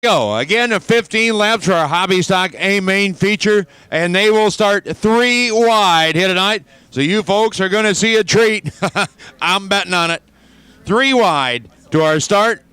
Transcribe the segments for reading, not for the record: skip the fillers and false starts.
Go again, 15 laps for our hobby stock A main feature, and they will start 3 wide here tonight. So you folks are going to see a treat. I'm betting on it. 3 wide to our start.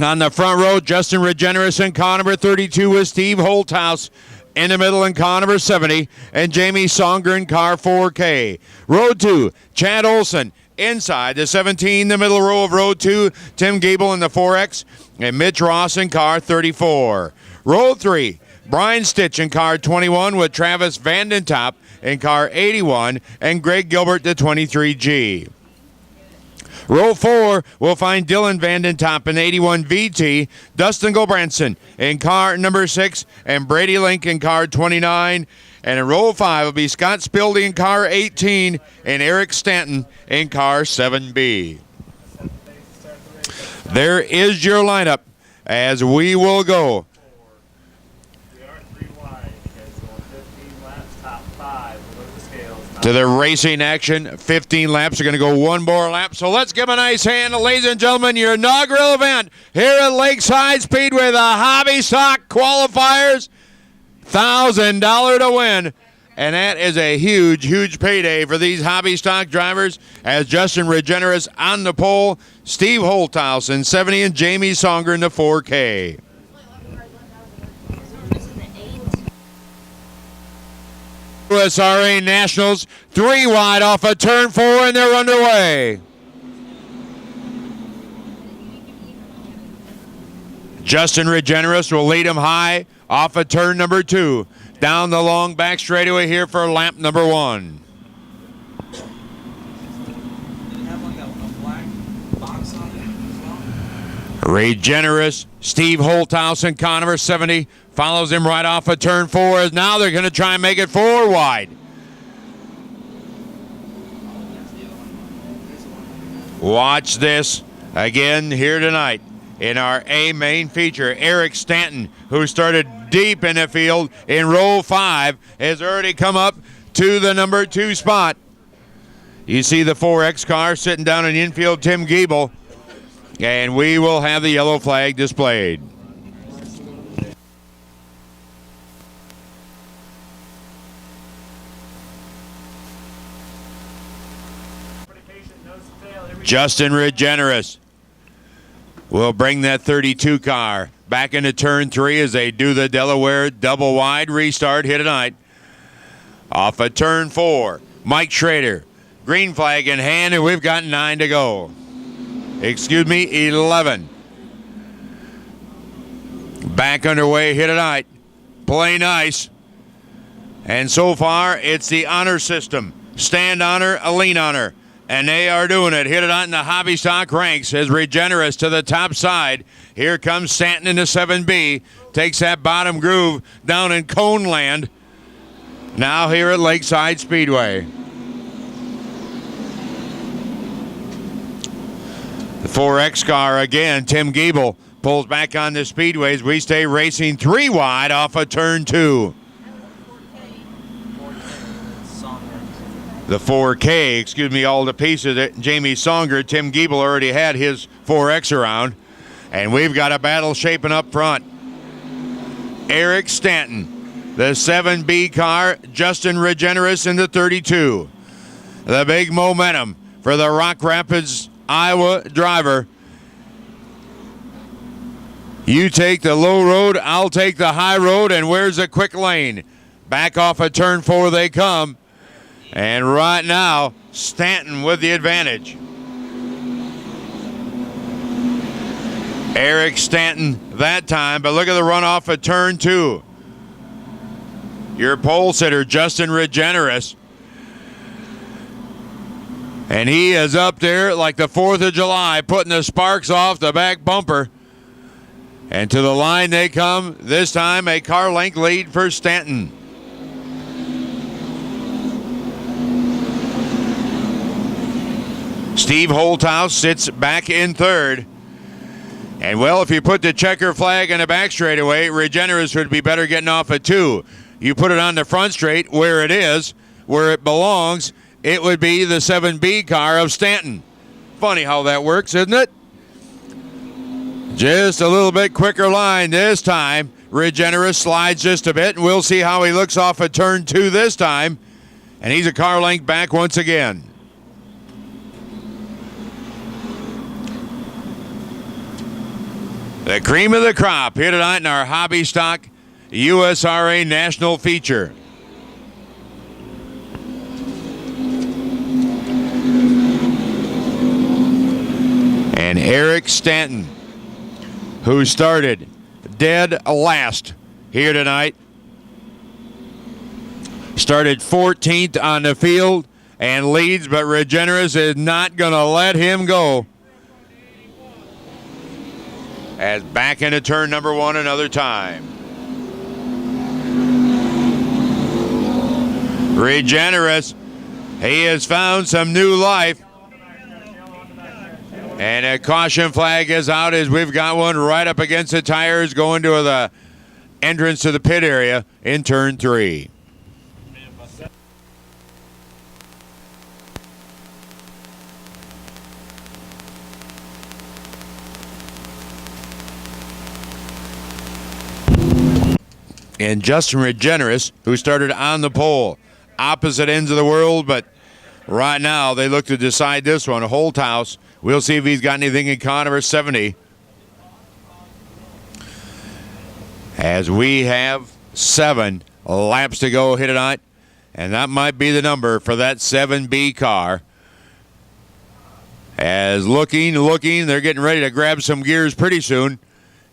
On the front row, Justin Regeneris in car number 32 with Steve Holthouse. In the middle in car number 70, and Jamie Songer in car 4K. Row 2, Chad Olson. Inside the 17, the middle row of row 2, Tim Gable in the 4X, and Mitch Ross in car 34. Row 3, Brian Stitch in car 21 with Travis Vandentop in car 81, and Greg Gilbert the 23G. Row 4 will find Dylan Vandentop in 81 VT, Dustin Gulbranson in car number 6, and Brady Link in car 29. And in row 5 will be Scott Spildy in car 18 and Eric Stanton in car 7B. There is your lineup as we will go. We are 3 wide. You guys going 15 laps, top 5. We'll go to the scales. To the racing action, 15 laps are going to go one more lap. So let's give a nice hand, ladies and gentlemen, your inaugural event here at Lakeside Speedway, the Hobby Stock Qualifiers. $1,000 to win, and that is a huge, huge payday for these hobby stock drivers as Justin Regeneris on the pole, Steve Holthouse in 70, and Jamie Songer in the 4K. USRA Nationals, 3 wide off of turn 4, and they're underway. Justin Regeneris will lead him high off of turn number 2. Down the long back straightaway here for lap number 1. Regeneris, Steve Holthouse in car number 70 follows him right off of turn 4. Now they're going to try and make it 4 wide. Watch this again here tonight. In our A main feature, Eric Stanton, who started deep in the field in row 5, has already come up to the number 2 spot. You see the 4X car sitting down in the infield, Tim Gable, and we will have the yellow flag displayed. Justin Regeneris will bring that 32 car back into turn 3 as they do the Delaware double wide restart here tonight. Off of turn 4, Mike Schrader, green flag in hand, and we've got 9 to go. Excuse me, 11. Back underway here tonight. Play nice. And so far, it's the honor system. Stand honor, a lean honor. And they are doing it. Hit it on the hobby stock ranks as Regeneris to the top side. Here comes Stanton in the 7B. Takes that bottom groove down in Cone Land. Now here at Lakeside Speedway. The 4X car again. Tim Gable pulls back on the speedways. We stay racing 3 wide off of turn 2. The 4K, excuse me, all the pieces that Jamie Songer, Tim Gable already had his 4X around. And we've got a battle shaping up front. Eric Stanton, the 7B car, Justin Regeneris in the 32. The big momentum for the Rock Rapids, Iowa driver. You take the low road, I'll take the high road, and where's the quick lane? Back off of turn 4 they come. And right now, Stanton with the advantage. Eric Stanton that time, but look at the runoff at turn 2. Your pole sitter, Justin Regeneris. And he is up there like the 4th of July, putting the sparks off the back bumper. And to the line they come, this time a car length lead for Stanton. Steve Holthouse sits back in 3rd. And, well, if you put the checker flag in the back straightaway, Regeneris would be better getting off at 2. You put it on the front straight where it is, where it belongs, it would be the 7B car of Stanton. Funny how that works, isn't it? Just a little bit quicker line this time. Regenerous slides just a bit, and we'll see how he looks off of turn 2 this time. And he's a car length back once again. The cream of the crop here tonight in our hobby stock USRA National Feature. And Eric Stanton, who started dead last here tonight, started 14th on the field and leads, but Regenerous is not going to let him go. As back into turn number 1 another time. Regenerous, he has found some new life. And a caution flag is out as we've got one right up against the tires going to the entrance to the pit area in turn 3. And Justin Regenerous, who started on the pole, opposite ends of the world, but right now they look to decide this one. Holthouse, we'll see if he's got anything in car number 70. As we have 7 laps to go here tonight, and that might be the number for that 7B car. As looking, they're getting ready to grab some gears pretty soon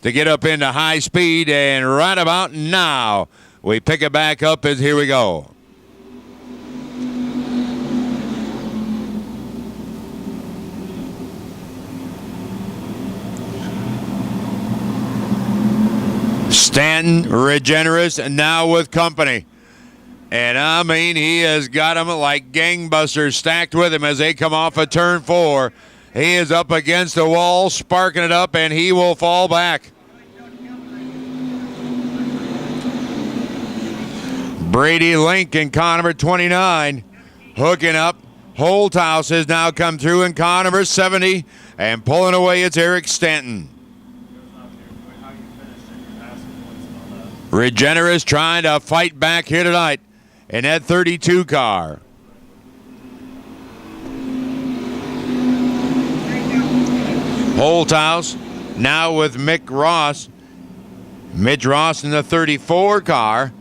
to get up into high speed, and right about now we pick it back up as here we go. Stanton, Regenerous, and now with company. And I mean, he has got them like gangbusters stacked with him as they come off of turn 4. He is up against the wall, sparking it up, and he will fall back. Brady Link in car number 29, hooking up. Holthouse has now come through in car number 70, and pulling away it's Eric Stanton. Regenerous trying to fight back here tonight in that 32 car. Holthouse now with Mick Ross. Mitch Ross in the 34 car.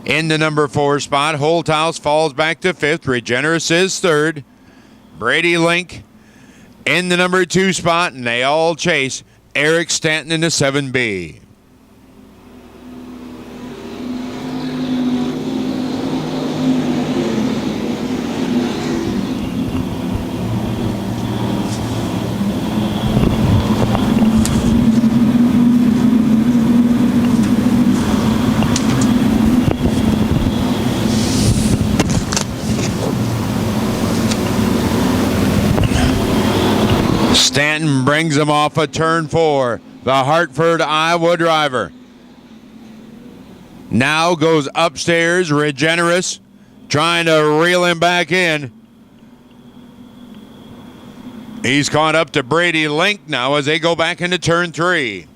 In the number 4 spot, Holthouse falls back to 5th. Regenerous is 3rd. Brady Link in the number 2 spot, and they all chase Eric Stanton in the 7B. Stanton brings him off of turn 4. The Hartford, Iowa driver. Now goes upstairs. Regenerous trying to reel him back in. He's caught up to Brady Link now as they go back into turn 3.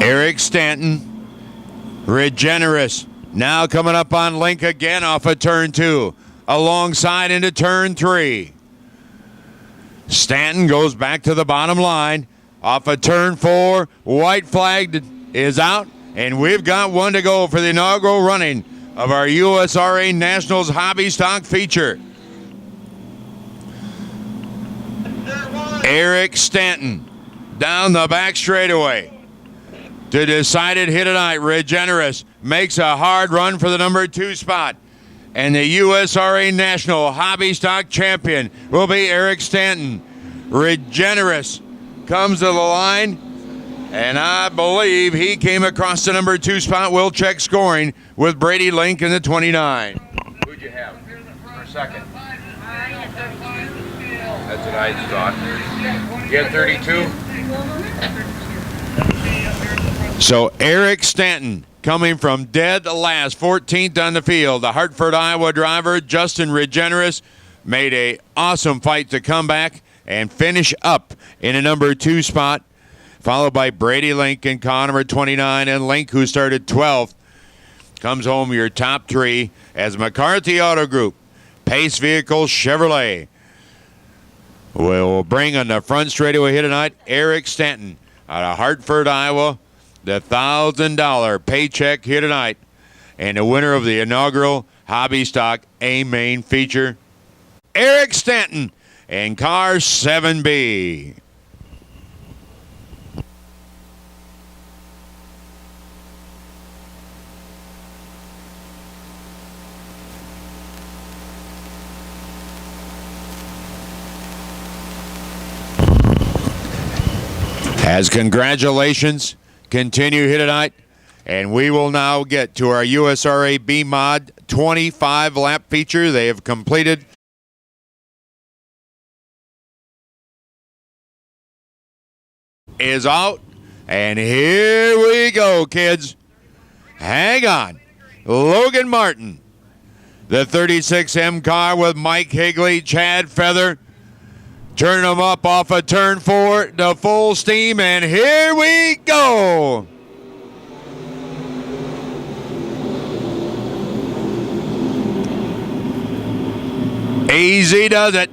Eric Stanton, Regenerous, now coming up on Link again off of turn 2, alongside into turn 3. Stanton goes back to the bottom line, off of turn 4, white flag is out, and we've got one to go for the inaugural running of our USRA Nationals Hobby Stock Feature. Eric Stanton down the back straightaway. To decide it here tonight, Regenerous makes a hard run for the number 2 spot. And the USRA National Hobby Stock Champion will be Eric Stanton. Regenerous comes to the line, and I believe he came across the number 2 spot. We'll check scoring with Brady Link in the 29. Who'd you have for second? That's what I thought. You had 32? So Eric Stanton coming from dead last, 14th on the field. The Hartford, Iowa driver, Justin Regeneris, made a awesome fight to come back and finish up in a number 2 spot, followed by Brady Link in car number 29, and Link, who started 12th, comes home your top 3 as McCarthy Auto Group, Pace Vehicles Chevrolet, will bring on the front straightaway here tonight Eric Stanton out of Hartford, Iowa, the $1,000 paycheck here tonight, and the winner of the inaugural Hobby Stock A main feature, Eric Stanton, and car 7B. As congratulations continue here tonight, and we will now get to our USRA B-Mod 25 lap feature. They have completed. Is out, and here we go, kids. Hang on. Logan Martin, the 36M car with Mike Higley, Chad Feather, turning them up off of turn 4 to full steam, and here we go. Easy does it.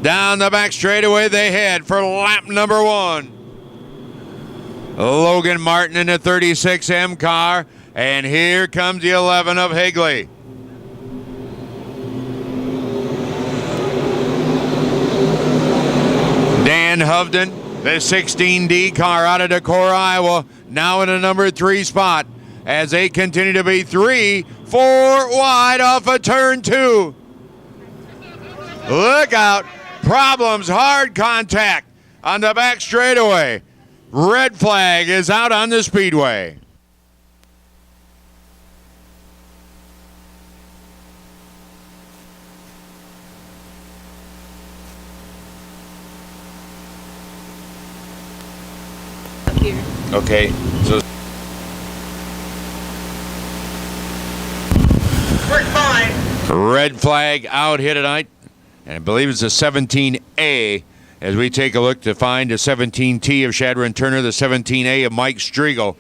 Down the back straightaway they head for lap number 1. Logan Martin in the 36M car, and here comes the 11 of Higley. Dan Hovden, the 16D car out of Decorah, Iowa, now in the number 3 spot as they continue to be 3-4 wide off of turn 2. Look out. Problems, hard contact on the back straightaway. Red flag is out on the speedway. Here. Okay, so We're fine. red flag out here tonight, and I believe it's a 17A as we take a look to find a 17T of Shadron Turner, the 17A of Mike Striegel,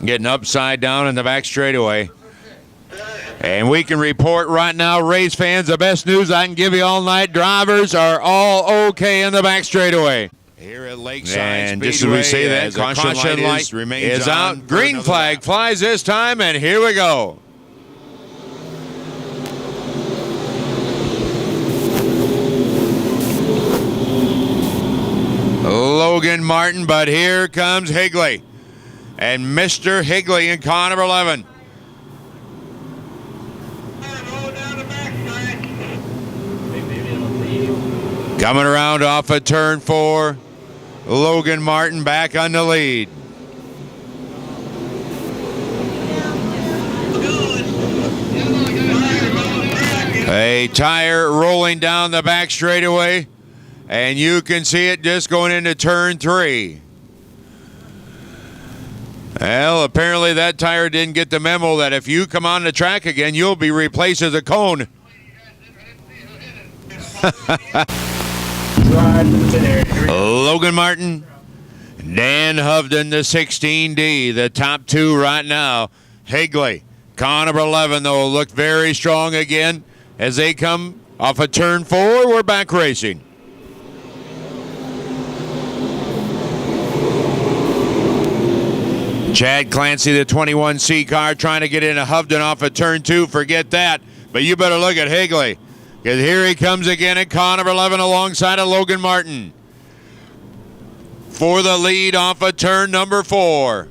getting upside down in the back straightaway. And we can report right now, race fans, the best news I can give you all night, drivers are all okay in the back straightaway. Here at Lakeside And Speedway, just as we say that, as the caution light remains is out. on for Green another flag lap. flies this time, and here we go. Logan Martin, but here comes Higley. And Mr. Higley in car number 11. Coming around off of turn 4. Logan Martin back on the lead. A tire rolling down the back straightaway, and you can see it just going into turn 3. Well, apparently that tire didn't get the memo that if you come on the track again, you'll be replaced as a cone. Logan Martin, Dan Hovden, the 16D, the top 2 right now. Higley, car number 11, though, looked very strong again as they come off of turn 4. We're back racing. Chad Clancy, the 21C car, trying to get into Hovden off of turn 2. Forget that. But you better look at Higley, because here he comes again at car number 11 alongside of Logan Martin for the lead off of turn number 4.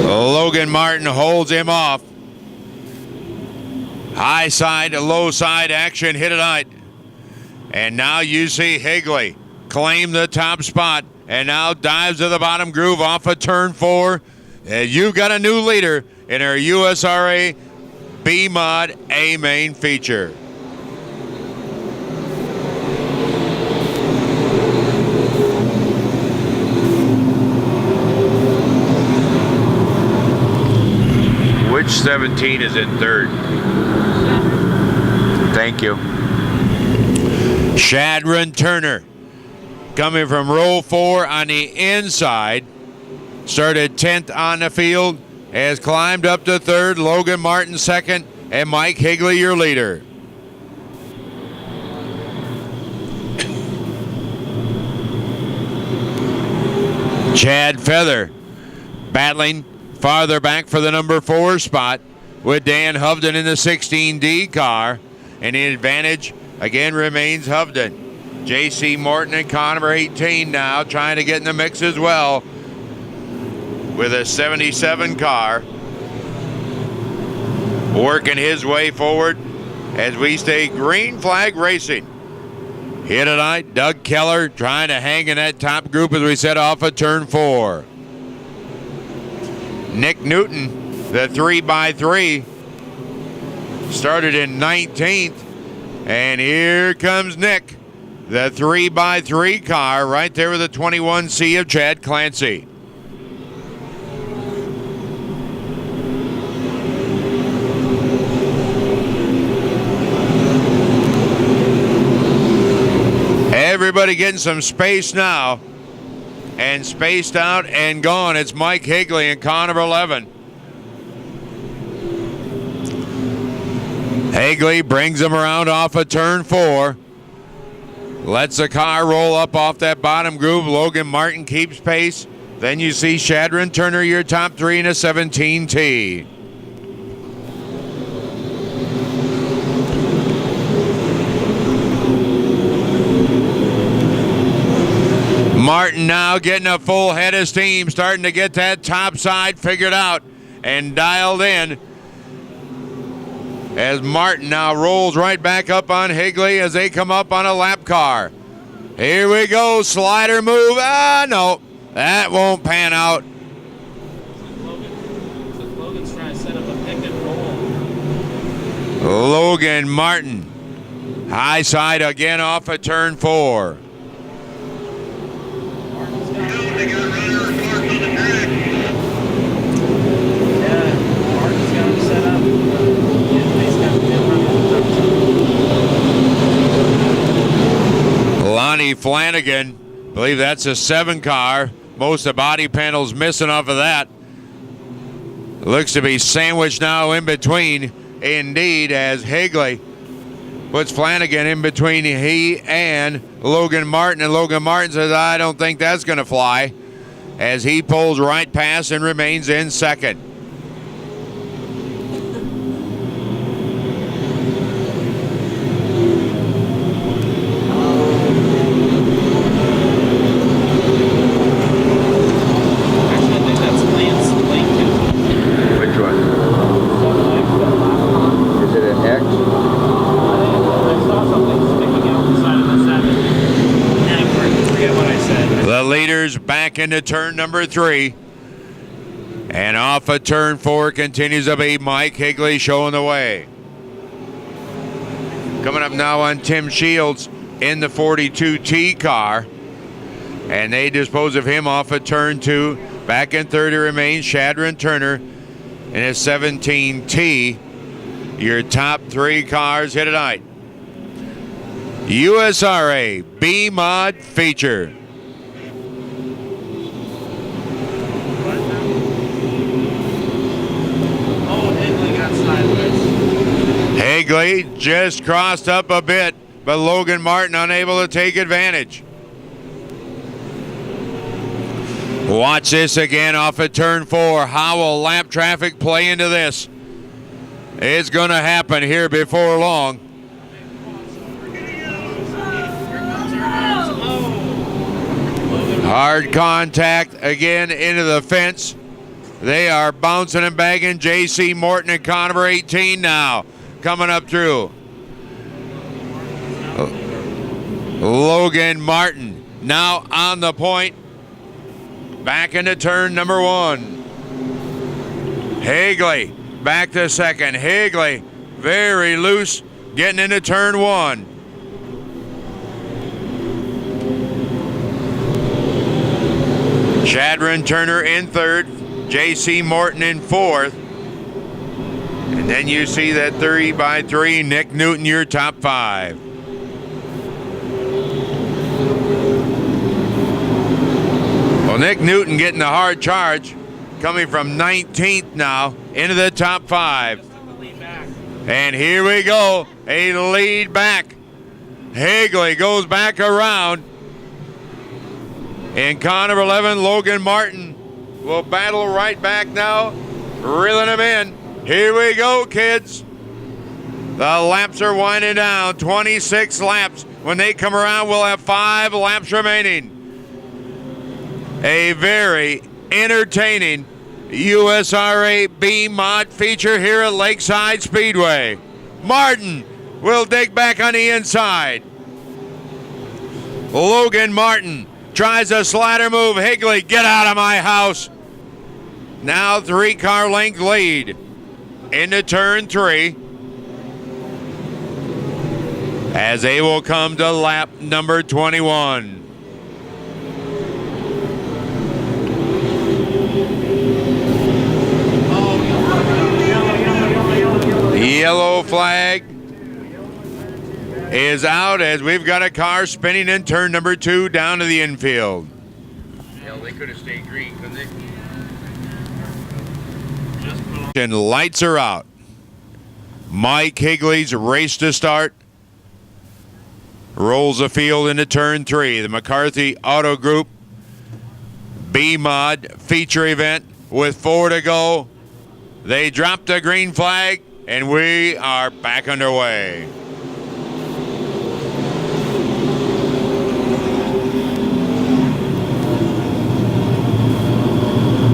Logan Martin holds him off. High side to low side action here tonight. And now you see Higley claim the top spot and now dives to the bottom groove off of turn 4. You've got a new leader in our USRA B-Mod A main feature. 17 is in third. Thank you. Shadron Turner coming from row 4 on the inside. Started 10th on the field. Has climbed up to third. Logan Martin second. And Mike Higley your leader. Chad Feather battling farther back for the number 4 spot with Dan Hovden in the 16D car. And the advantage again remains Hovden. J.C. Morton and Conover 18 now trying to get in the mix as well with a 77 car. Working his way forward as we stay green flag racing. Here tonight, Doug Keller trying to hang in that top group as we set off at turn 4. Nick Newton, the 3x3, started in 19th. And here comes Nick, the 3x3 car, right there with the 21C of Chad Clancy. Everybody getting some space now. And spaced out and gone. It's Mike Higley in Conover 11. Higley brings him around off of turn 4. Lets the car roll up off that bottom groove. Logan Martin keeps pace. Then you see Shadron Turner, your top 3 in a 17T. Martin now getting a full head of steam, starting to get that top side figured out and dialed in. As Martin now rolls right back up on Higley as they come up on a lap car. Here we go, slider move. No, that won't pan out. Logan's trying to set up a pick and roll. Logan Martin, high side again off of turn 4. Lonnie Flanagan, I believe that's a 7 car. Most of the body panels missing off of that. Looks to be sandwiched now in between, indeed, as Higley puts Flanagan in between he and Logan Martin. And Logan Martin says, I don't think that's going to fly, as he pulls right past and remains in second. Back into turn number 3. And off of turn 4 continues to be Mike Higley showing the way. Coming up now on Tim Shields in the 42T car. And they dispose of him off of turn 2. Back in third remains Shadron Turner in a 17T. Your top 3 cars here tonight. USRA B-Mod feature. Higley just crossed up a bit, but Logan Martin unable to take advantage. Watch this again off of turn 4. How will lap traffic play into this? It's going to happen here before long. Hard contact again into the fence. They are bouncing and bagging. J.C. Morton and Conover 18 now. Coming up through. Logan Martin now on the point. Back into turn number 1. Higley back to second. Higley very loose getting into turn 1. Shadron Turner in third. J.C. Morton in fourth. And then you see that 3x3, Nick Newton, your top 5. Well, Nick Newton getting the hard charge, coming from 19th now into the top 5. And here we go, a lead back. Higley goes back around. And car number 11, Logan Martin, will battle right back now, reeling him in. Here we go, kids. The laps are winding down, 26 laps. When they come around, we'll have 5 laps remaining. A very entertaining USRA B-Mod feature here at Lakeside Speedway. Martin will dig back on the inside. Logan Martin tries a slider move. Higley, get out of my house. Now 3-car length lead into turn 3. As they will come to lap number 21. Yellow flag is out as we've got a car spinning in turn number 2 down to the infield. Hell, they could have stayed green, couldn't they? And lights are out. Mike Higley's race to start. Rolls the field into turn 3. The McCarthy Auto Group B-Mod feature event with 4 to go. They dropped the green flag and we are back underway.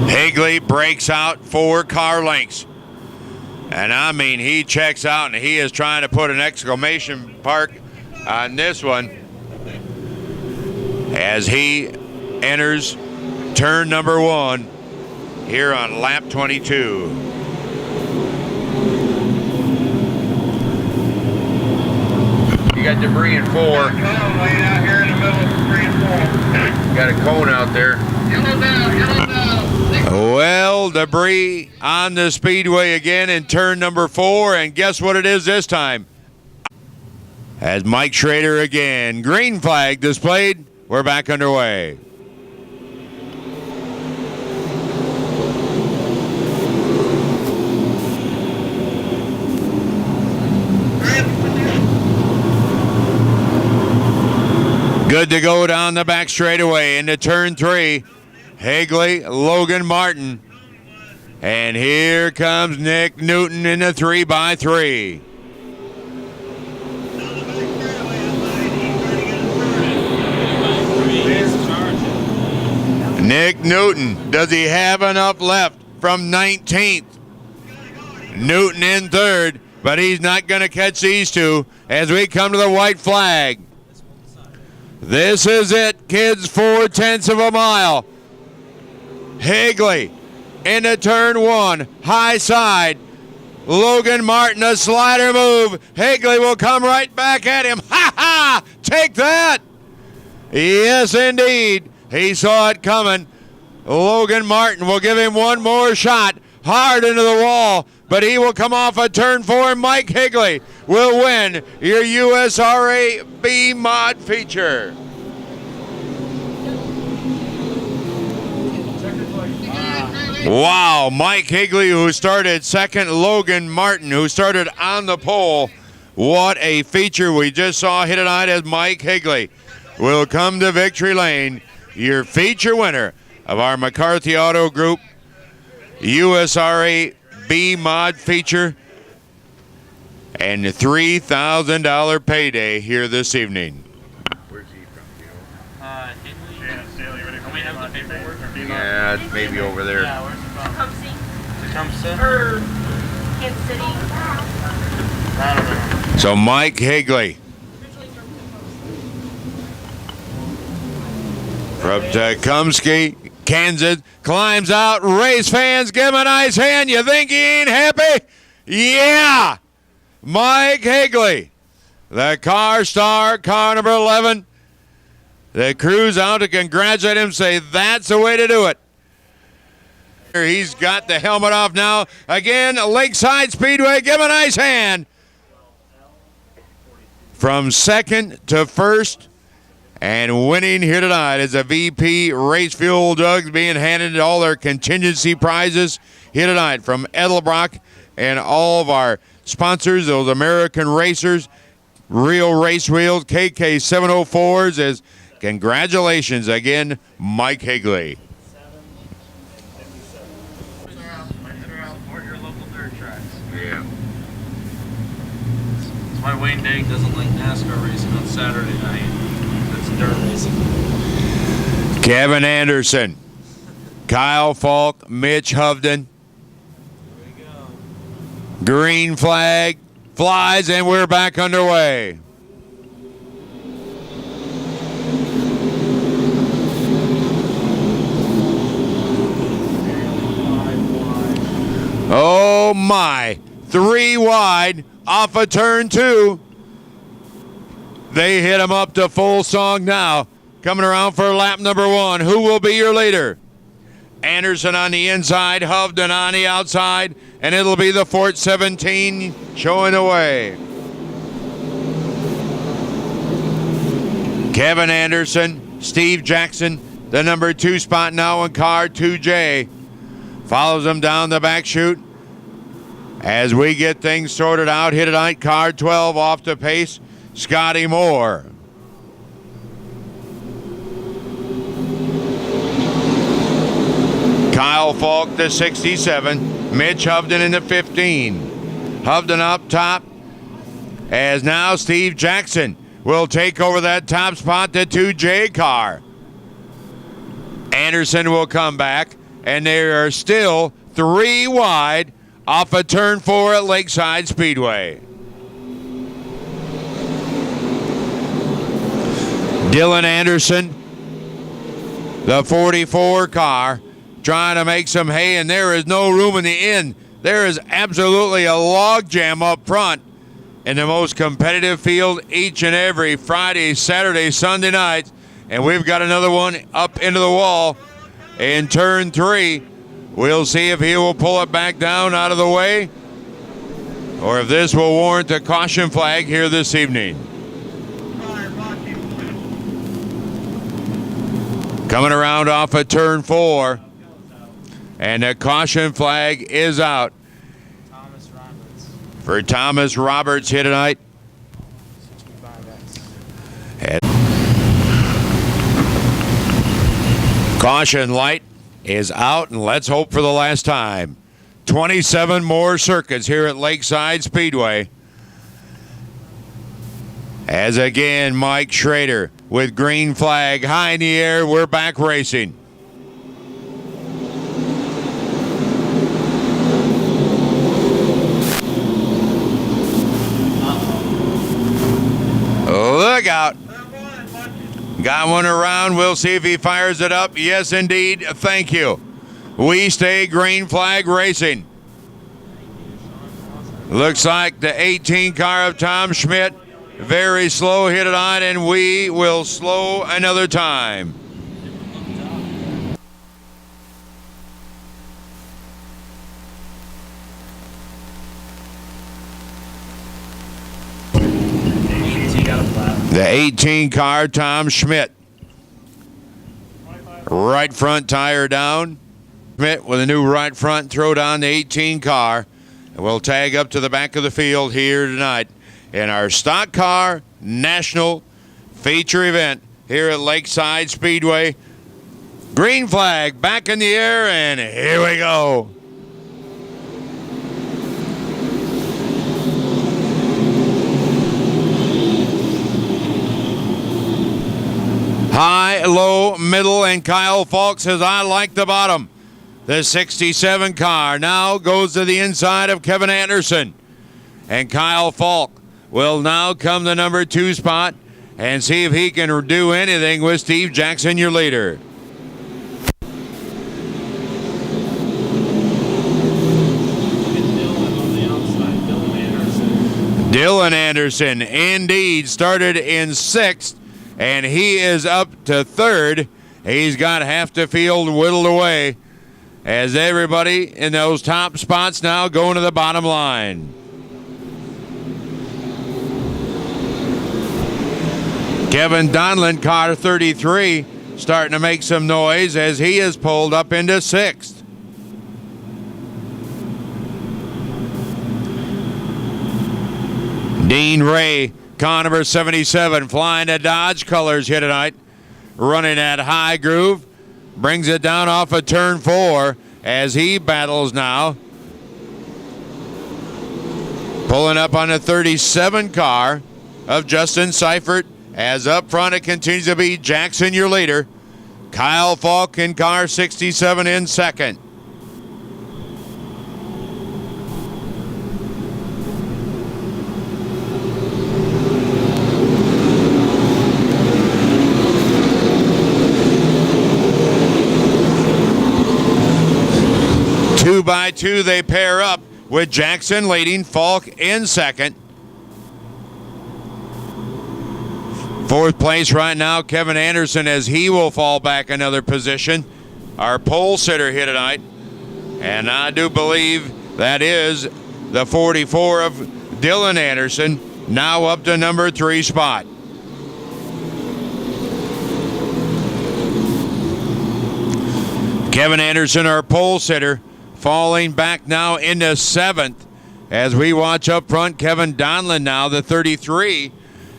Higley breaks out 4 car lengths. And I mean, he checks out and he is trying to put an exclamation mark on this one as he enters turn number 1 here on lap 22. You got debris in 4. Laying out here in the middle of 3 and 4. You got a cone out there. Yellow down, yellow down. Well, debris on the speedway again in turn number 4, and guess what it is this time? As Mike Schrader again, green flag displayed, we're back underway. Good to go down the back straightaway into turn 3. Higley, Logan Martin. And here comes Nick Newton in the 3x3. Nick Newton, does he have enough left from 19th? Newton in 3rd, but he's not going to catch these two as we come to the white flag. This is it, kids, 4/10 of a mile. Higley into turn 1, high side. Logan Martin, a slider move. Higley will come right back at him. Ha ha! Take that! Yes, indeed. He saw it coming. Logan Martin will give him one more shot. Hard into the wall, but he will come off a turn 4. Mike Higley will win your USRA B-Mod feature. Wow, Mike Higley, who started second, Logan Martin, who started on the pole. What a feature we just saw hit tonight as Mike Higley will come to victory lane, your feature winner of our McCarthy Auto Group USRA B-Mod feature and the $3,000 payday here this evening. Where's he from? Higley. Yeah, Stanley, ready for me to have the paperwork? Yeah, it's maybe over there. Yeah, where's the phone? Tecumseh. Or, Kansas City. I don't know. So Mike Higley from Tecumseh, Kansas, climbs out. Race fans, give him a nice hand. You think he ain't happy? Yeah! Mike Higley, the car star, car number 11. The crew's out to congratulate him, say that's the way to do it. He's got the helmet off now. Again, Lakeside Speedway, give him a nice hand. From second to first, and winning here tonight is a VP Race Fuel Jugs being handed all their contingency prizes here tonight from Edelbrock and all of our sponsors, those American racers, Real Race Wheels, KK 704s. As congratulations again, Mike Higley. Yeah. That's why Wayne Dang doesn't like NASCAR racing on Saturday night. That's dirt racing. Kevin Anderson, Kyle Falk, Mitch Hovden. Green flag flies, and we're back underway. Oh my, 3 wide off of turn 2. They hit him up to full song now. Coming around for lap number 1. Who will be your leader? Anderson on the inside, Hovden on the outside, and it'll be the Fort 17 showing the way. Kevin Anderson, Steve Jackson, the number 2 spot now in car 2J. Follows him down the back chute. As we get things sorted out, hit tonight, car 12 off the pace, Scotty Moore. Kyle Falk, the 67. Mitch Hovden in the 15. Hovden up top. As now Steve Jackson will take over that top spot, the 2J car. Anderson will come back, and they are still 3 wide off of turn 4 at Lakeside Speedway. Dylan Anderson, the 44 car, trying to make some hay, and there is no room in the end. There is absolutely a log jam up front in the most competitive field each and every Friday, Saturday, Sunday night. And we've got another one up into the wall in turn 3. We'll see if he will pull it back down out of the way, or if this will warrant a caution flag here this evening. Coming around off of turn 4, and the caution flag is out Thomas Roberts. for Thomas Roberts here tonight. 65X. Caution light is out, and let's hope for the last time. 27 more circuits here at Lakeside Speedway. As again, Mike Schrader with green flag high in the air. We're back racing. Look out. Got one around. We'll see if he fires it up. Yes, indeed. Thank you. We stay green flag racing. Looks like the 18 car of Tom Schmidt. Very slow hit it on, and we will slow another time. The 18 car, Tom Schmidt. Right front tire down. Schmidt with a new right front throw down the 18 car. And we'll tag up to the back of the field here tonight in our stock car national feature event here at Lakeside Speedway. Green flag back in the air, and here we go. High, low, middle, and Kyle Falk says, I like the bottom. The 67 car now goes to the inside of Kevin Anderson. And Kyle Falk will now come the number 2 spot and see if he can do anything with Steve Jackson, your leader. Dylan Anderson indeed started in 6th, and he is up to 3rd. He's got half the field whittled away. as everybody in those top spots now going to the bottom line. Kevin Donlin, car 33, starting to make some noise as he is pulled up into 6th. Dean Ray, car number 77, flying the Dodge colors here tonight. Running that high groove, brings it down off of turn 4 as he battles now. Pulling up on the 37 car of Justin Seifert, as up front it continues to be Jackson, your leader. Kyle Falk in car 67 in second. Two by two, they pair up with Jackson leading, Falk in second. 4th place right now, Kevin Anderson, as he will fall back another position. Our pole sitter here tonight. And I do believe that is the 44 of Dylan Anderson, now up to number 3 spot. Kevin Anderson, our pole sitter, falling back now into 7th as we watch up front. Kevin Donlin now, the 33,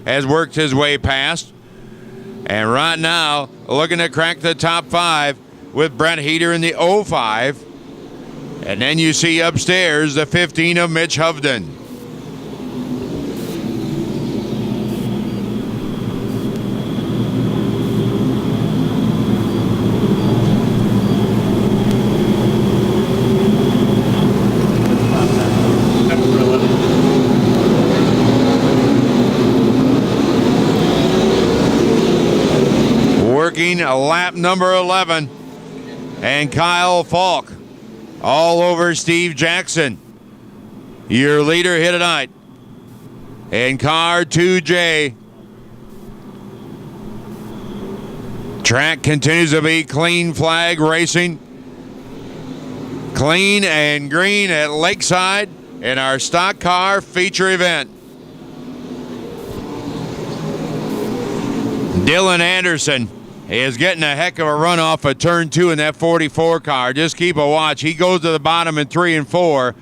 has worked his way past. And right now, looking to crack the top 5 with Brett Heater in the 05. And then you see upstairs the 15 of Mitch Hovden. Working lap number 11, and Kyle Falk all over Steve Jackson, your leader here tonight. And car 2J. Track continues to be clean flag racing. Clean and green at Lakeside in our stock car feature event. Dylan Anderson is getting a heck of a run off of turn 2 in that 44 car. Just keep a watch. He goes to the bottom in 3 and 4,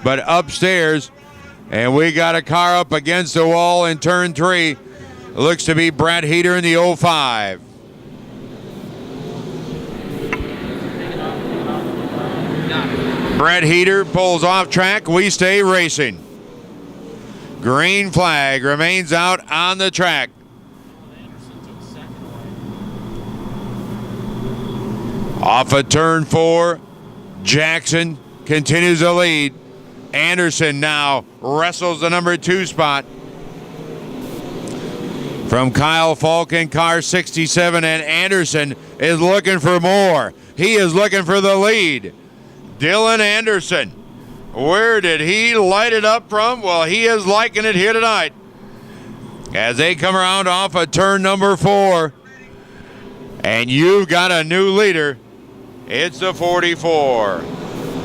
but upstairs, and we got a car up against the wall in turn 3. It looks to be Brad Heater in the 05. Brad Heater pulls off track. We stay racing. Green flag remains out on the track. Off of turn 4, Jackson continues to lead. Anderson now wrestles the number 2 spot from Kyle Falk in car 67, and Anderson is looking for more. He is looking for the lead. Dylan Anderson, where did he light it up from? Well, he is liking it here tonight as they come around off of turn number 4, and you've got a new leader. It's the 44.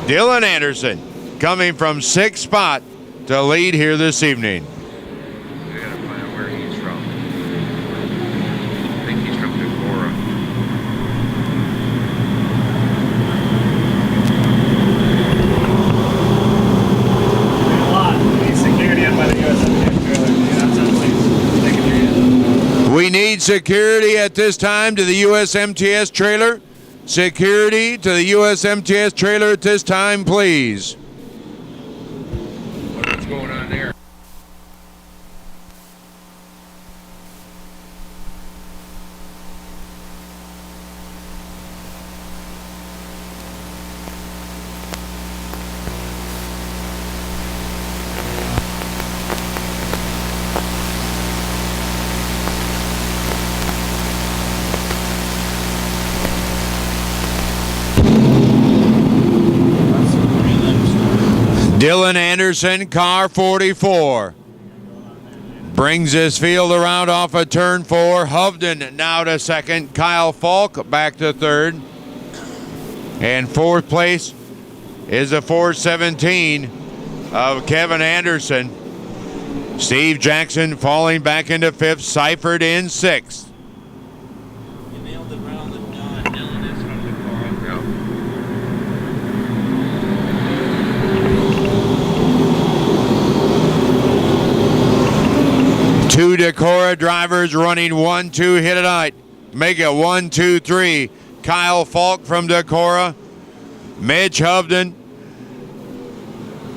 Dylan Anderson coming from 6th spot to lead here this evening. We gotta find out where he's from. I think he's from Decorah. A lot. We need security on by the USMTS trailer. That's please. Take it to you. We need security at this time to the USMTS trailer. Security to the USMTS trailer at this time, please. What's going on there? Dylan Anderson, car 44. Brings his field around off of turn 4. Hovden now to 2nd. Kyle Falk back to 3rd. And fourth place is a 417 of Kevin Anderson. Steve Jackson falling back into fifth, Seifert in sixth. You nailed it right on the dot. Dylan is from Decorah. Yeah. Two Decorah drivers running 1-2 here tonight. Make it 1-2-3. Kyle Falk from Decorah. Mitch Hovden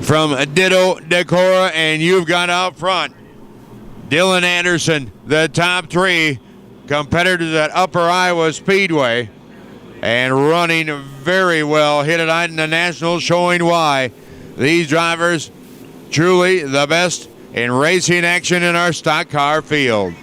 from Ditto Decorah, and you've got out front Dylan Anderson, the top three competitors at Upper Iowa Speedway, and running very well here tonight in the Nationals, showing why these drivers truly the best in racing action in our stock car field.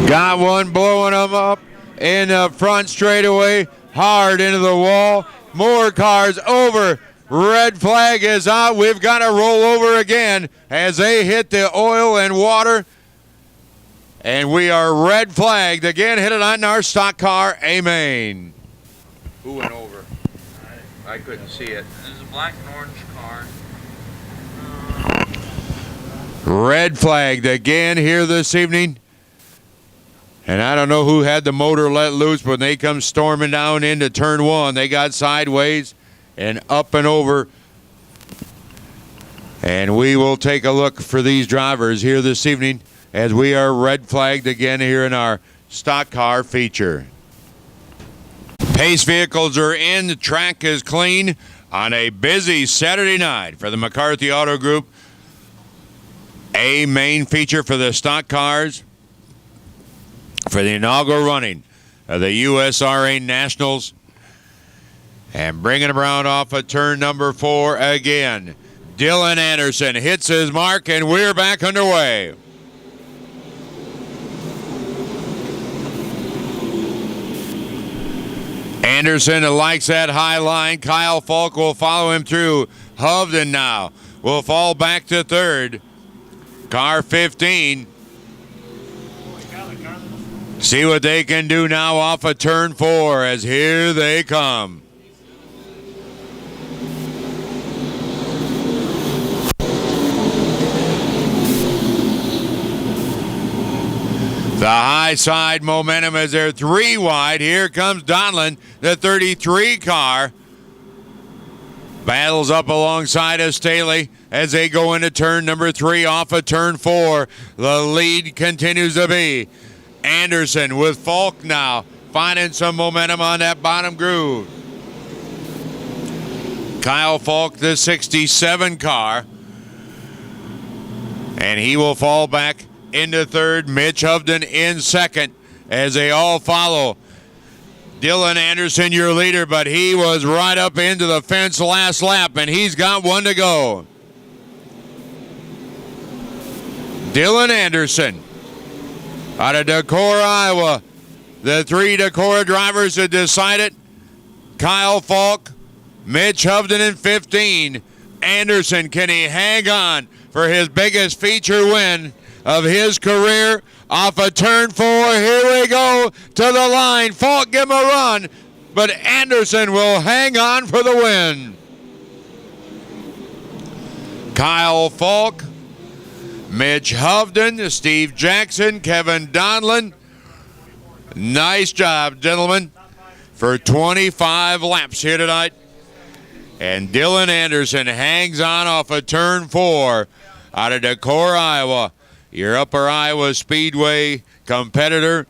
Got one blowing them up in the front straightaway, hard into the wall. More cars over. Red flag is out. We've got to roll over again as they hit the oil and water. And we are red flagged again, hit it on our stock car, A-Main. Who went over? I couldn't see it. There's a black and orange car. Red flagged again here this evening. And I don't know who had the motor let loose, but they come storming down into turn one. They got sideways and up and over. And we will take a look for these drivers here this evening as we are red flagged again here in our stock car feature. Pace vehicles are in. The track is clean on a busy Saturday night for the McCarthy Auto Group. A main feature for the stock cars for the inaugural running of the USRA Nationals. And bringing them around off of turn number 4 again. Dylan Anderson hits his mark, and we're back underway. Anderson likes that high line. Kyle Falk will follow him through. Hovden now will fall back to third. Car 15. See what they can do now off of turn 4 as here they come. The high side momentum as they're 3 wide. Here comes Donlin, the 33 car. Battles up alongside of Staley as they go into turn number 3 off of turn 4. The lead continues to be Anderson with Falk now finding some momentum on that bottom groove. Kyle Falk, the 67 car. And he will fall back into third. Mitch Hovden in second as they all follow. Dylan Anderson, your leader, but he was right up into the fence last lap, and he's got one to go. Dylan Anderson out of Decorah, Iowa. The 3 Decorah drivers have decided. Kyle Falk, Mitch Hovden in 15. Anderson, can he hang on for his biggest feature win of his career off of turn 4? Here we go to the line. Falk give him a run, but Anderson will hang on for the win. Kyle Falk, Mitch Hovden, Steve Jackson, Kevin Donlin. Nice job, gentlemen, for 25 laps here tonight. And Dylan Anderson hangs on off of turn 4 out of Decorah, Iowa. Your Upper Iowa Speedway competitor.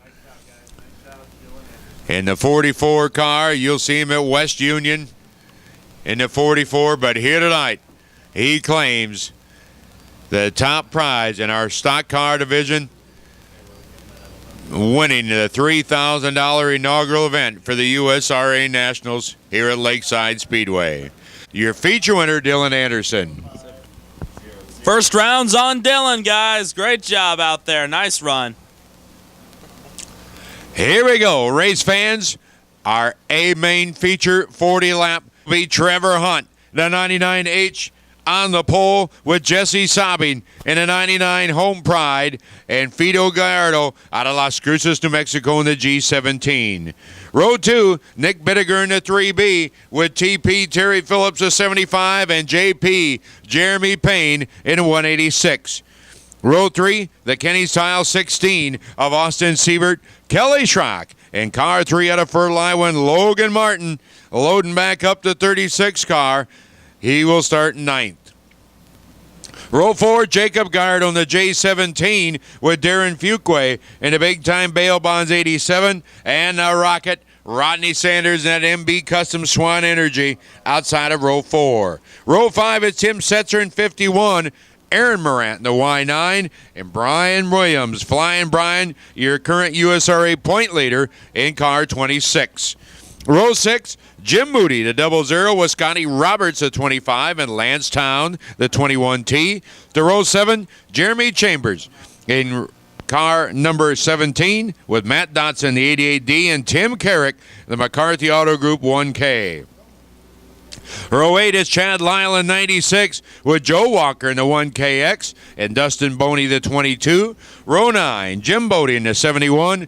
In the 44 car, you'll see him at West Union in the 44, but here tonight, he claims the top prize in our stock car division, winning the $3,000 inaugural event for the USRA Nationals here at Lakeside Speedway. Your feature winner, Dylan Anderson. First round's on Dylan, guys. Great job out there. Nice run. Here we go, race fans. Our A main feature 40 lap will be Trevor Hunt, the 99H on the pole with Jesse Sabin in the 99 Home Pride and Fido Gallardo out of Las Cruces, New Mexico in the G17. Row 2, Nick Bittiger in the 3B with TP Terry Phillips of 75 and JP Jeremy Payne in 186. Row 3, the Kenny's Tile 16 of Austin Siebert, Kelly Schrock, and car 3 out of Furlywan, Logan Martin, loading back up to 36 car. He will start 9th. Row 4, Jacob Gard on the J17 with Darren Fuqua in the Big Time Bail Bonds 87 and the Rocket, Rodney Sanders and that MB Custom Swan Energy outside of row 4. Row 5, it's Tim Setzer in 51, Aaron Morant in the Y9, and Brian Williams. Flying Brian, your current USRA point leader in car 26. Row 6, Jim Moody, the 00 with Scotty Roberts, the 25, and Lance Town, the 21T. To row 7, Jeremy Chambers in car number 17 with Matt Dotson, the 88D, and Tim Carrick, the McCarthy Auto Group 1K. Row 8 is Chad Lyle in 96 with Joe Walker in the 1KX and Dustin Boney, the 22. Row 9, Jim Bodie in the 71,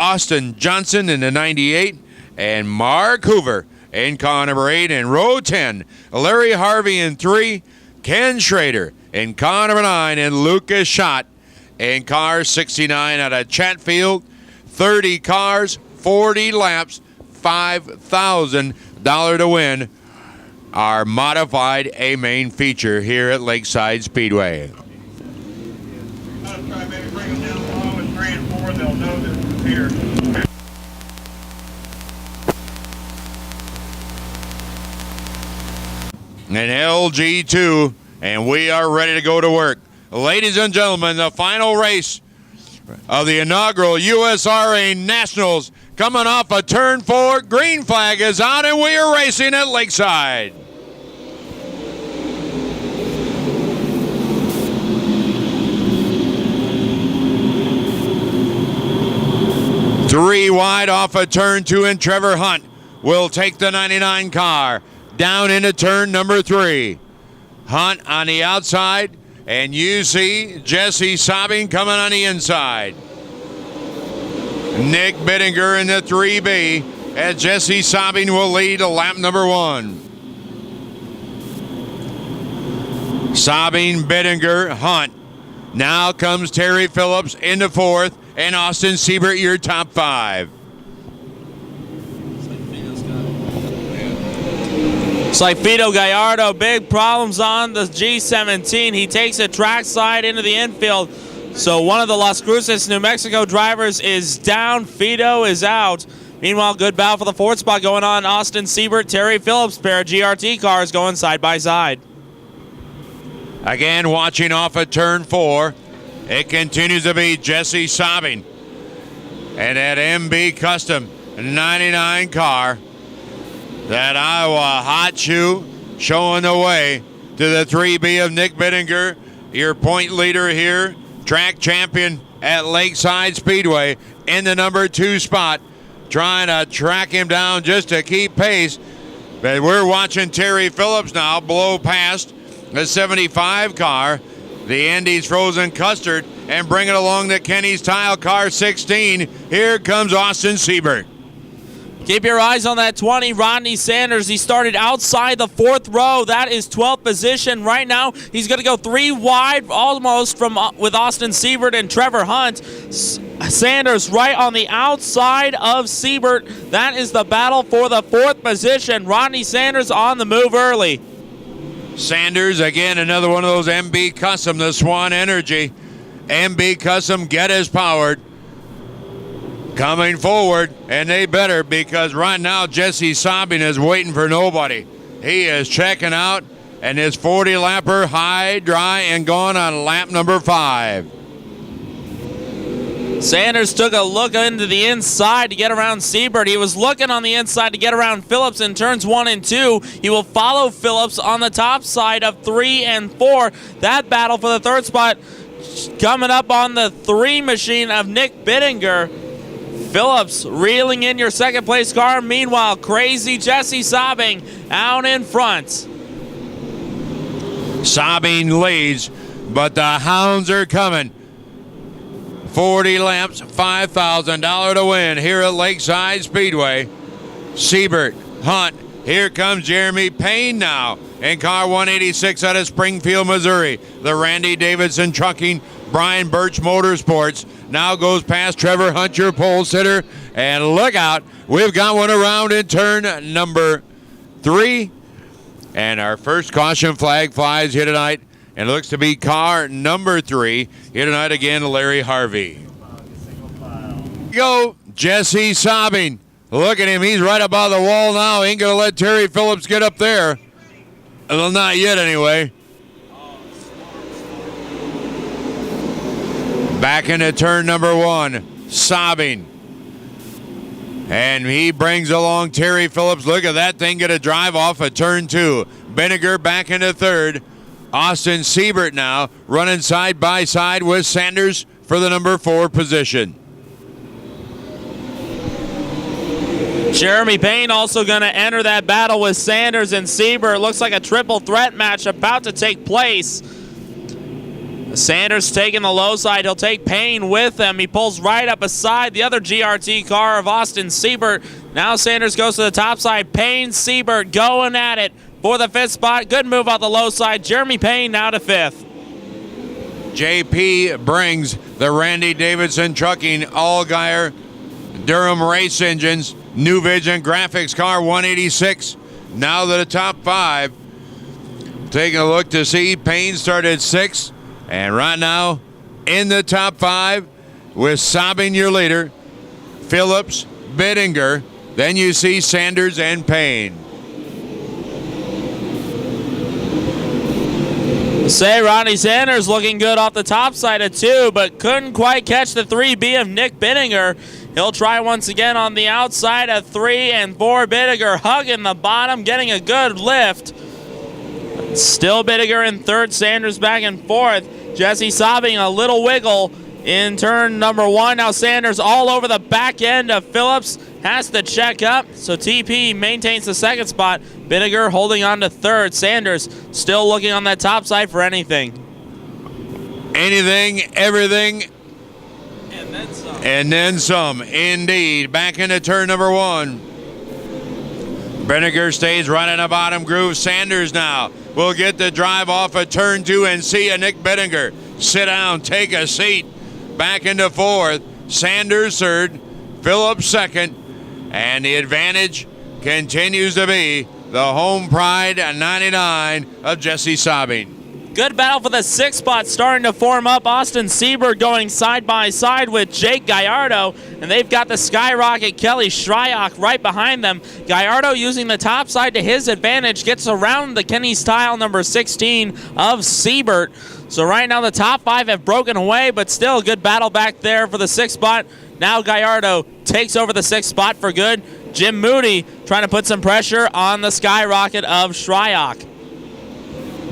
Austin Johnson in the 98, and Mark Hoover in car number 8. And row 10, Larry Harvey in 3, Ken Schrader in car number 9, and Lucas Schott in car 69 out of Chatfield. 30 cars, 40 laps, $5,000 to win. Our modified A main feature here at Lakeside Speedway. I'll try maybe bring them down low in 3 and 4. They'll know that it's here. An LG2, and we are ready to go to work. Ladies and gentlemen, the final race of the inaugural USRA Nationals coming off of turn 4. Green flag is out, and we are racing at Lakeside. Three wide off of turn 2, and Trevor Hunt will take the 99 car down into turn number 3. Hunt on the outside, and you see Jesse Sabin coming on the inside. Nick Bittinger in the 3B, as Jesse Sabin will lead lap number 1. Sabin, Bittinger, Hunt. Now comes Terry Phillips in the 4th, and Austin Siebert, your top 5. It's like Fido Gallardo, big problems on the G17. He takes a track slide into the infield. So one of the Las Cruces, New Mexico drivers is down. Fido is out. Meanwhile, good battle for the 4th spot going on. Austin Siebert, Terry Phillips, pair of GRT cars going side by side. Again, watching off at turn 4, it continues to be Jesse Sabin and that MB Custom 99 car. That Iowa hot shoe showing the way to the 3B of Nick Bittinger, your point leader here, track champion at Lakeside Speedway in the number 2 spot, trying to track him down just to keep pace. But we're watching Terry Phillips now blow past the 75 car, the Andes Frozen Custard, and bringing along the Kenny's Tile car 16. Here comes Austin Siebert. Keep your eyes on that 20, Rodney Sanders. He started outside the 4th row. That is 12th position. Right now, he's going to go 3 wide almost from with Austin Siebert and Trevor Hunt. Sanders right on the outside of Siebert. That is the battle for the 4th position. Rodney Sanders on the move early. Sanders, again, another one of those MB Custom, the Swan Energy. MB Custom, get us powered. Coming forward, and they better, because right now Jesse Sabin is waiting for nobody. He is checking out, and his 40-lapper high, dry, and gone on lap number 5. Sanders took a look into the inside to get around Siebert. He was looking on the inside to get around Phillips in turns 1 and 2. He will follow Phillips on the top side of 3 and 4. That battle for the third spot coming up on the 3 machine of Nick Bittinger. Phillips reeling in your second place car. Meanwhile, crazy Jesse Sobbing out in front. Sobbing leads, but the hounds are coming. 40 laps, $5,000 to win here at Lakeside Speedway. Siebert, Hunt, here comes Jeremy Payne now in car 186 out of Springfield, Missouri. The Randy Davidson Trucking, Brian Birch Motorsports now goes past Trevor Hunt, your pole sitter. And look out, we've got one around in turn number 3. And our first caution flag flies here tonight. And it looks to be car number 3. Here tonight again, Larry Harvey. Go, Jesse Sobbing. Look at him. He's right above the wall now. Ain't going to let Terry Phillips get up there. Well, not yet anyway. Back into turn number 1. Sobbing. And he brings along Terry Phillips. Look at that thing get a drive off of turn 2. Vinegar back into third. Austin Siebert now running side by side with Sanders for the number 4 position. Jeremy Payne also going to enter that battle with Sanders and Siebert. Looks like a triple threat match about to take place. Sanders taking the low side. He'll take Payne with him. He pulls right up beside the other GRT car of Austin Siebert. Now Sanders goes to the top side. Payne, Siebert going at it for the 5th spot. Good move on the low side. Jeremy Payne now to 5th. JP brings the Randy Davidson Trucking Allgaier Durham Race Engines New Vision Graphics car 186 now to the top 5. Taking a look to see Payne started 6th, and right now in the top 5 with Sobbing your leader, Phillips, Bittinger, then you see Sanders and Payne. Say Ronnie Sanders looking good off the top side of 2, but couldn't quite catch the 3B of Nick Bittinger. He'll try once again on the outside of 3 and 4. Bittinger hugging the bottom, getting a good lift. Still Bittinger in 3rd, Sanders back in 4th. Jesse Sobbing a little wiggle in turn number 1. Now Sanders all over the back end of Phillips. Has to check up, so TP maintains the 2nd spot. Bittinger holding on to 3rd. Sanders still looking on that top side for anything. Anything, everything, And then some. and then some. Indeed. Back into turn number 1. Bittinger stays right in the bottom groove. Sanders now will get the drive off of turn 2 and see a Nick Bittinger. Sit down, take a seat. Back into 4th. Sanders 3rd. Phillips 2nd. And the advantage continues to be the home pride 99 of Jesse Sobbing. Good battle for the 6th spot starting to form up. Austin Siebert going side by side with Jake Gallardo, and they've got the Skyrocket Kelly Shryock right behind them. Gallardo using the top side to his advantage, gets around the Kenny Style number 16 of Siebert. So right now the top 5 have broken away, but still a good battle back there for the 6th spot. Now Gallardo takes over the 6th spot for good. Jim Moody trying to put some pressure on the Skyrocket of Shryock.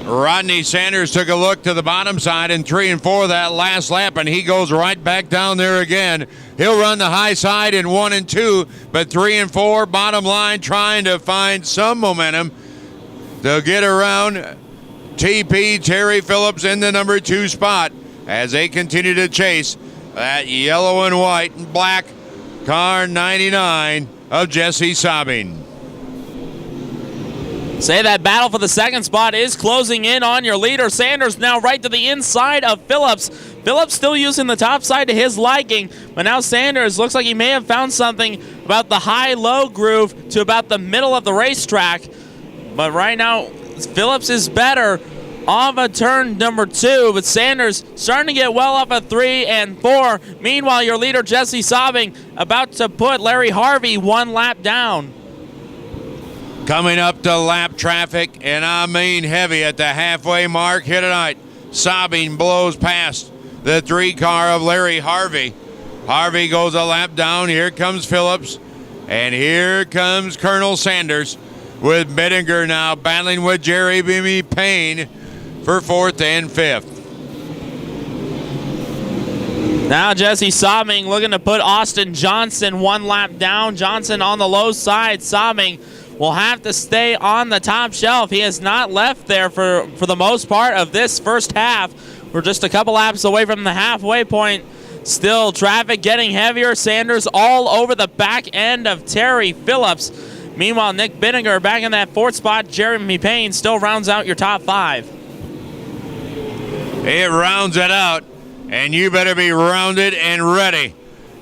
Rodney Sanders took a look to the bottom side in 3 and 4 that last lap, and he goes right back down there again. He'll run the high side in 1 and 2, but 3 and 4, bottom line, trying to find some momentum. They'll get around TP, Terry Phillips in the number 2 spot as they continue to chase that yellow and white and black car 99 of Jesse Sobbing. Say that battle for the 2nd spot is closing in on your leader. Sanders now right to the inside of Phillips. Phillips still using the top side to his liking, but now Sanders looks like he may have found something about the high-low groove to about the middle of the racetrack. But right now, Phillips is better off of turn number 2, but Sanders starting to get well off of 3 and 4. Meanwhile, your leader, Jesse Sobbing, about to put Larry Harvey 1 lap down. Coming up to lap traffic, and I mean heavy at the halfway mark here tonight. Sobbing blows past the 3 car of Larry Harvey. Harvey goes a lap down. Here comes Phillips. And here comes Colonel Sanders with Bittinger now battling with Jeremy Payne for 4th and 5th. Now Jesse Saubing looking to put Austin Johnson 1 lap down. Johnson on the low side. Saubing will have to stay on the top shelf. He has not left there for the most part of this first half. We're just a couple laps away from the halfway point. Still traffic getting heavier. Sanders all over the back end of Terry Phillips. Meanwhile, Nick Bittinger back in that 4th spot. Jeremy Payne still rounds out your top 5. It rounds it out, and you better be rounded and ready.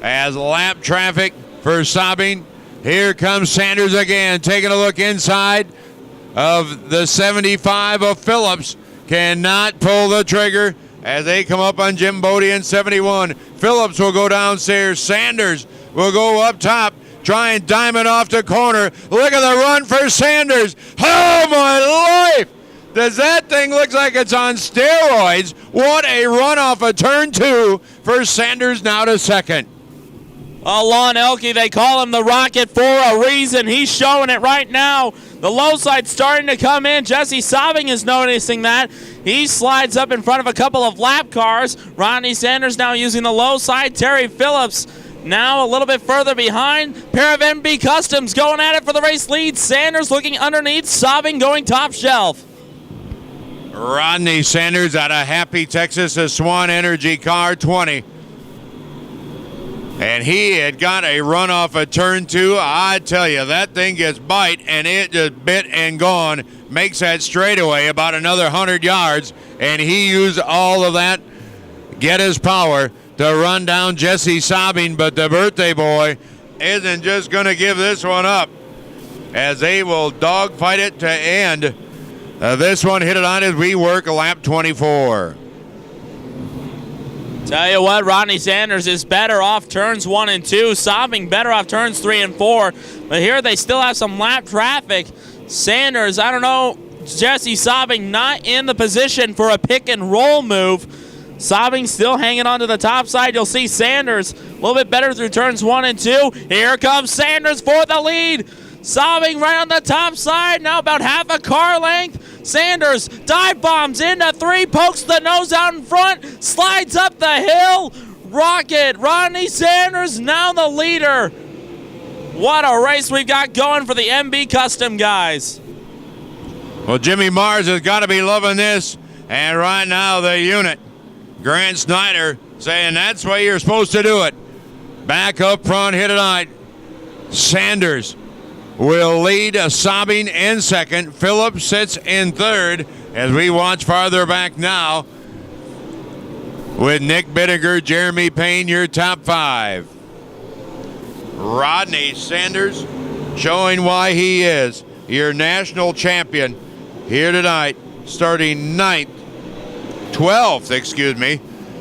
As lap traffic for Saubing. Here comes Sanders again, taking a look inside of the 75 of Phillips. Cannot pull the trigger as they come up on Jim Bodie in 71. Phillips will go downstairs. Sanders will go up top. Try and diamond off the corner. Look at the run for Sanders. Oh, my life! Does that thing look like it's on steroids? What a run off of turn 2 for Sanders now to 2nd. Lon Elke, they call him the Rocket for a reason. He's showing it right now. The low side starting to come in. Jesse Saubing is noticing that. He slides up in front of a couple of lap cars. Rodney Sanders now using the low side. Terry Phillips now a little bit further behind. Pair of MB Customs going at it for the race lead. Sanders looking underneath. Saubing going top shelf. Rodney Sanders out of Happy, Texas, a Swan Energy car 20. And he had got a run off of turn 2. I tell you, that thing gets bite, and it just bit and gone. Makes that straightaway about another 100 yards, and he used all of that, get his power, to run down Jesse Saubing. But the birthday boy isn't just going to give this one up, as they will dogfight it to end. This one hit it on as we work lap 24. Tell you what, Rodney Sanders is better off turns 1 and 2. Saubing better off turns 3 and 4. But here they still have some lap traffic. Sanders, I don't know, Jesse Saubing not in the position for a pick and roll move. Saubing still hanging on to the top side. You'll see Sanders a little bit better through turns 1 and 2. Here comes Sanders for the lead. Saubing right on the top side, now about half a car length. Sanders dive bombs into 3, pokes the nose out in front, slides up the hill. Rocket, Rodney Sanders now the leader. What a race we've got going for the MB Custom guys. Well, Jimmy Mars has got to be loving this. And right now the unit, Grant Snyder, saying that's the way you're supposed to do it. Back up front, hit it tonight. Sanders will lead Saubing in 2nd. Phillips sits in 3rd as we watch farther back now with Nick Bittinger, Jeremy Payne, your top 5. Rodney Sanders showing why he is your national champion here tonight, starting 12th,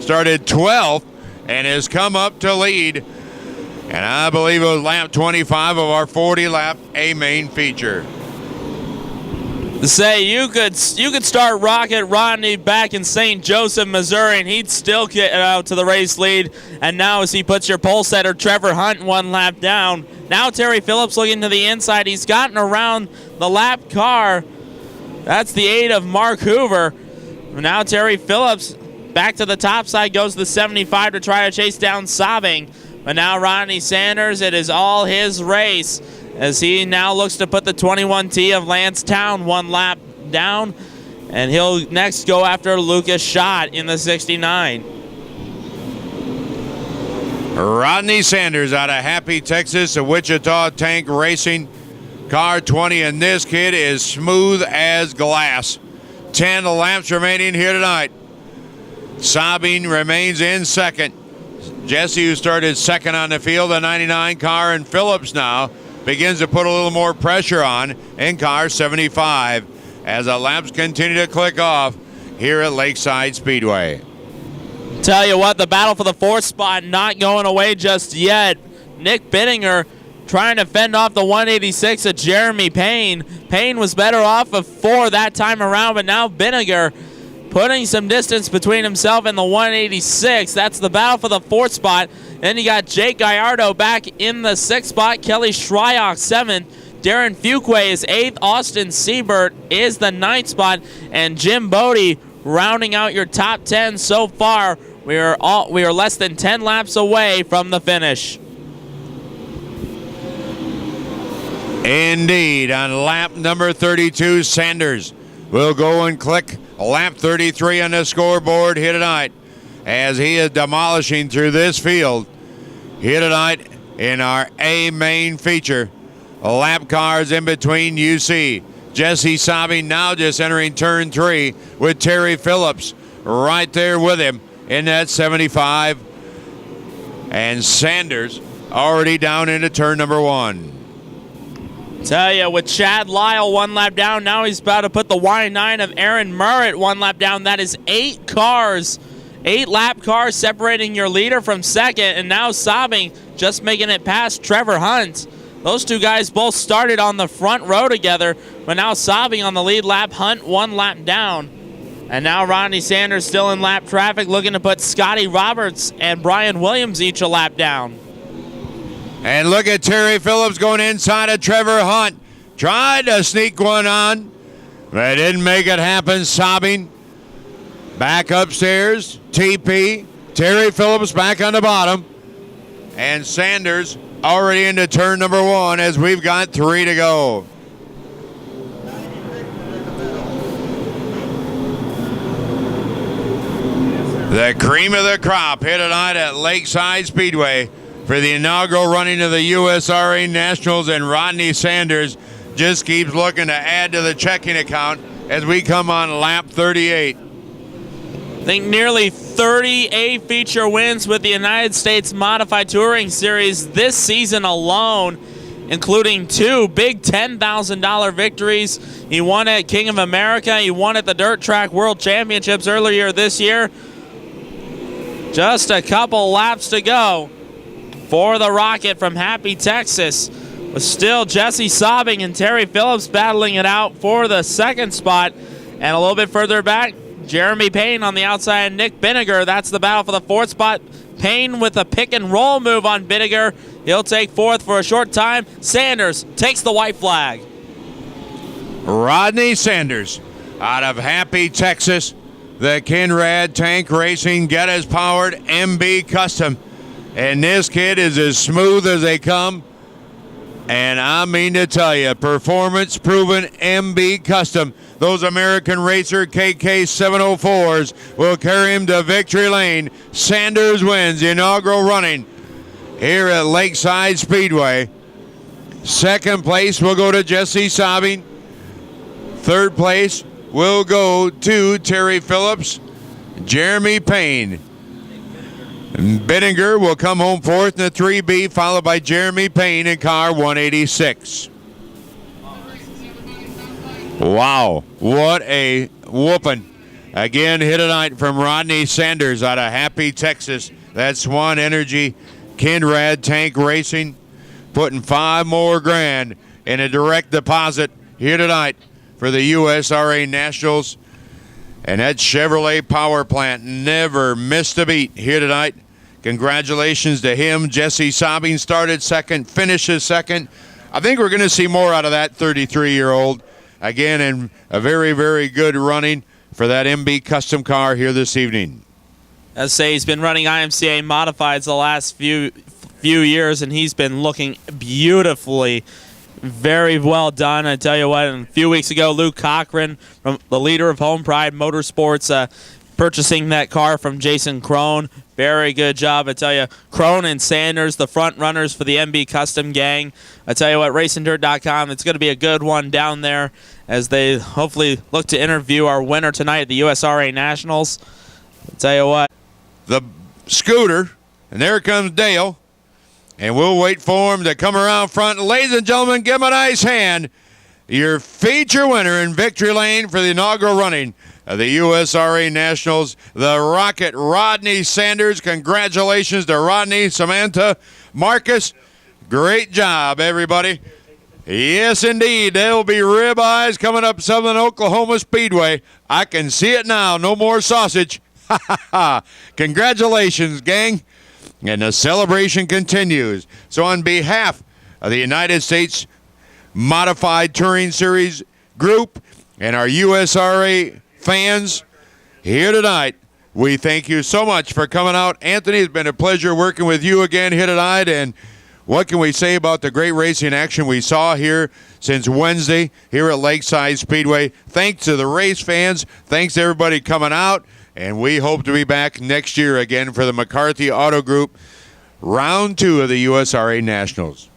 started 12th and has come up to lead. And I believe it was lap 25 of our 40-lap A-main feature. Say you could start Rocket Rodney back in St. Joseph, Missouri, and he'd still get out to the race lead. And now as he puts your pole setter Trevor Hunt 1 lap down. Now Terry Phillips looking to the inside. He's gotten around the lap car. That's the aid of Mark Hoover. Now Terry Phillips back to the top side, goes to the 75 to try to chase down Saubing. But now Rodney Sanders, it is all his race as he now looks to put the 21T of Lancetown 1 lap down. And he'll next go after Lucas Schott in the 69. Rodney Sanders out of Happy, Texas, a Wichita Tank Racing car 20. And this kid is smooth as glass. 10 laps remaining here tonight. Saubing remains in 2nd. Jesse, who started 2nd on the field, the 99 car, and Phillips now begins to put a little more pressure on in car 75 as the laps continue to click off here at Lakeside Speedway. Tell you what, the battle for the 4th spot not going away just yet. Nick Bittinger trying to fend off the 186 of Jeremy Payne. Payne was better off of 4 that time around, but now Bittinger putting some distance between himself and the 186. That's the battle for the 4th spot. Then you got Jake Gallardo back in the 6th spot. Kelly Shryock 7th. Darren Fuqua is 8th. Austin Siebert is the 9th spot. And Jim Bodie rounding out your top 10 so far. We are less than 10 laps away from the finish. Indeed, on lap number 32, Sanders will go and click lap 33 on the scoreboard here tonight as he is demolishing through this field here tonight in our A main feature. Lap cars in between, you see Jesse Sabe now just entering turn 3 with Terry Phillips right there with him in that 75. And Sanders already down into turn number 1. Tell you, with Chad Lyle 1 lap down, now he's about to put the Y9 of Aaron Murray 1 lap down. That is 8 cars, 8 lap cars separating your leader from second, and now Sabe just making it past Trevor Hunt. Those two guys both started on the front row together, but now Sabe on the lead lap, Hunt 1 lap down. And now Rodney Sanders still in lap traffic, looking to put Scotty Roberts and Brian Williams each a lap down. And look at Terry Phillips going inside of Trevor Hunt. Tried to sneak one on, but didn't make it happen. Sobbing back upstairs. TP. Terry Phillips back on the bottom. And Sanders already into turn number 1 as we've got 3 to go. The cream of the crop here tonight at Lakeside Speedway for the inaugural running of the USRA Nationals, and Rodney Sanders just keeps looking to add to the checking account as we come on lap 38. I think nearly 38 feature wins with the United States Modified Touring Series this season alone, including 2 big $10,000 victories. He won at King of America. He won at the Dirt Track World Championships earlier this year. Just a couple laps to go for the Rocket from Happy, Texas. But still Jesse Sabe and Terry Phillips battling it out for the 2nd spot. And a little bit further back, Jeremy Payne on the outside, Nick Binniger. That's the battle for the 4th spot. Payne with a pick and roll move on Binniger. He'll take 4th for a short time. Sanders takes the white flag. Rodney Sanders out of Happy, Texas. The Kinrad Tank Racing Geddes powered MB Custom. And this kid is as smooth as they come. And I mean to tell you, performance proven MB Custom. Those American Racer KK 704s will carry him to victory lane. Sanders wins the inaugural running here at Lakeside Speedway. 2nd place will go to Jesse Sabe. 3rd place will go to Terry Phillips, Jeremy Payne. Binninger will come home 4th in the 3B, followed by Jeremy Payne in car 186. Wow, what a whooping. Again, hit tonight from Rodney Sanders out of Happy, Texas. That's Swan Energy, Kinrad Tank Racing, putting 5 more grand in a direct deposit here tonight for the USRA Nationals. And that Chevrolet power plant never missed a beat here tonight. Congratulations to him. Jesse Sabe started 2nd, finishes 2nd. I think we're going to see more out of that 33-year-old. Again, in a very, very good running for that MB Custom car here this evening. As say, he's been running IMCA Modifieds the last few years, and he's been looking beautifully. Very well done. I tell you what, a few weeks ago, Luke Cochran, from the leader of Home Pride Motorsports, purchasing that car from Jason Crone. Very good job. I tell you, Crone and Sanders, the front runners for the MB Custom gang. I tell you what, RacingDirt.com, it's going to be a good one down there as they hopefully look to interview our winner tonight at the USRA Nationals. I tell you what. The scooter, and there comes Dale. And we'll wait for him to come around front. Ladies and gentlemen, give him a nice hand. Your feature winner in victory lane for the inaugural running of the USRA Nationals, the Rocket, Rodney Sanders. Congratulations to Rodney, Samantha, Marcus. Great job, everybody. Yes, indeed. There'll be ribeyes coming up Southern Oklahoma Speedway. I can see it now. No more sausage. Congratulations, gang. and the celebration continues. So on behalf of the United States Modified Touring Series group and our USRA fans here tonight, we thank you so much for coming out. Anthony, it's been a pleasure working with you again here tonight. And what can we say about the great racing action we saw here since Wednesday here at Lakeside Speedway? Thanks to the race fans. Thanks to everybody coming out. And we hope to be back next year again for the McCarthy Auto Group Round 2 of the USRA Nationals.